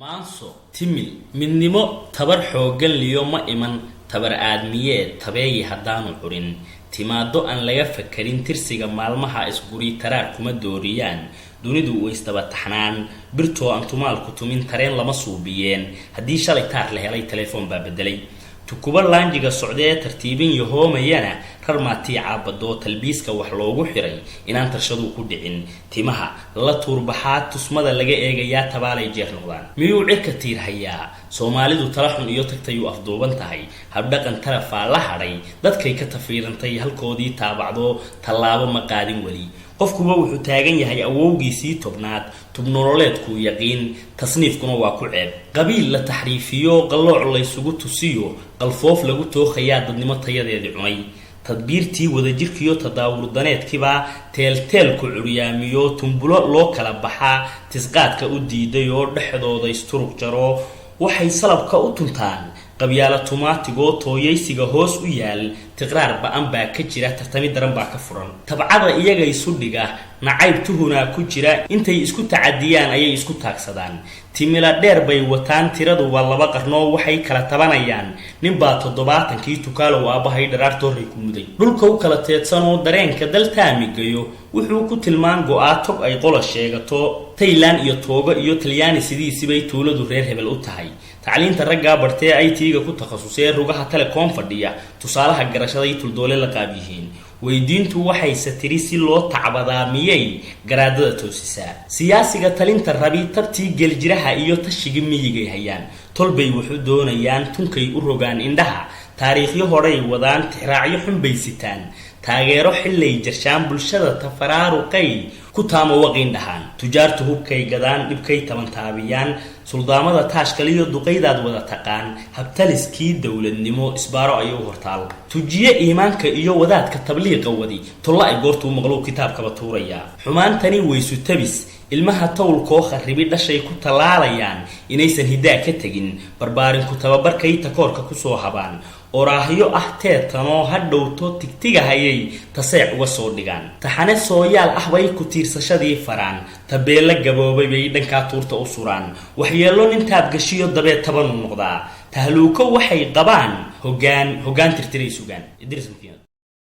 maanso timil midnimo tabar xoogan liyo ma iman tabar aadmiyeed tabeeyi haddaanu curin timaado aan laga fakarin tirsiga maalmaha isguri taraar kuma dooriyaan dunidu way isdaba taxnaan birtoo aan tumaalku tumin tareen lama suubiyeen haddii shalay taar la helay telefoon baa bedelay tukuba laanjiga socdee tartiibin yahoomayana rarmaatii caabadoo talbiiska wax loogu xiray inaan tarshadu ku dhicin timaha la tuurbaxaa tusmada laga eegayaa tabaalay jeer noqdaan miyuu cirka tiir hayaa soomaalidu tala xun iyo tagtayuu afduuban tahay habdhaqan tarafaa la hadhay dadkay ka tafiirantay halkoodii taabacdo tallaabo ma qaadin weli qofkuba wuxuu taagan yahay awowgiisii tobnaad tubnololeedku yaqiin tasniifkuna waa ku ceeb qabiil la taxriifiyo qallooc la isugu tusiyo qalfoof lagu tooxayaa dadnimo tayadeedii cunay tadbiirtii wadajirkiyo tadaawurdaneedkiba teelteel ku curyaamiyo tumbulo loo kala baxaa tisqaadka u diiday oo dhexdooda isturug jaro waxay salabka u tuntaan qabyaala tumaatigoo tooyaysiga hoos u yaal tiqraar ba'an baa ka jira tartami daran baa ka furan tabcada iyaga isu dhiga nacayb tuhunaa ku jira intay isku tacadiyaan ayay isku taagsadaan timila dheer bay wataan tiradu waa 2 qarnoo waxay kala tabanayaan ninbaa 70kii tukaalow aabahay dharaartoorey ku muday dhulka u kala teedsanoo dareenka daltaamigayo wuxuu ku tilmaan go'aatog ay qola sheegato Thailand iyo Togo iyo Talyaani sidiisibay tuuladu reer hebel u tahay tacliinta ragga bartay IT-ga ku takhasusay rugaha telecom fadhiya tusaalaha garashada iyo tuldoole la qaab yihiin weydiintu waxay satiri si loo tacbadaamiyay garaadada toosisaa siyaasiga talinta rabi tabtii geljiraha iyo tashigi miyigay hayaan tolbay wuxuu doonayaan tunkay u rogaan indhaha taariikhyo horey wadaan tixraacyo xunbay sitaan taageero xillay jarshaan bulshada tafaraaruqay ku taamo waqiin dhahaan tujaartu hubkay gadaan dhibkay tabantaabiyaan suldaamada taashkaliyo duqeydaad wada taqaan habtaliskii dawladnimo isbaaro ayuu hortaal tujiye iimaanka iyo wadaadka tabliiqa wadi tolla ay goortu maqluub kitaabkaba tuuraya xumaantani waysu tabis ilmaha tawlkoo kharibi dhashay ku talaalayaan inaysan hidaa ka tagin barbaarin ku tababarkay takoorka ku soo habaan oraahyo ah teetanoo hadhowto tigtiga hayay taseec uga soo dhigaan taxane sooyaal ah bay ku tiirsashadii faraan tabeela gaboobay bay dhanka tuurta u suraan waxyeelo nin taab gashiyo dabeed taban u noqdaa tahluuko waxay qabaan hoggaan tirtiray sugaan idris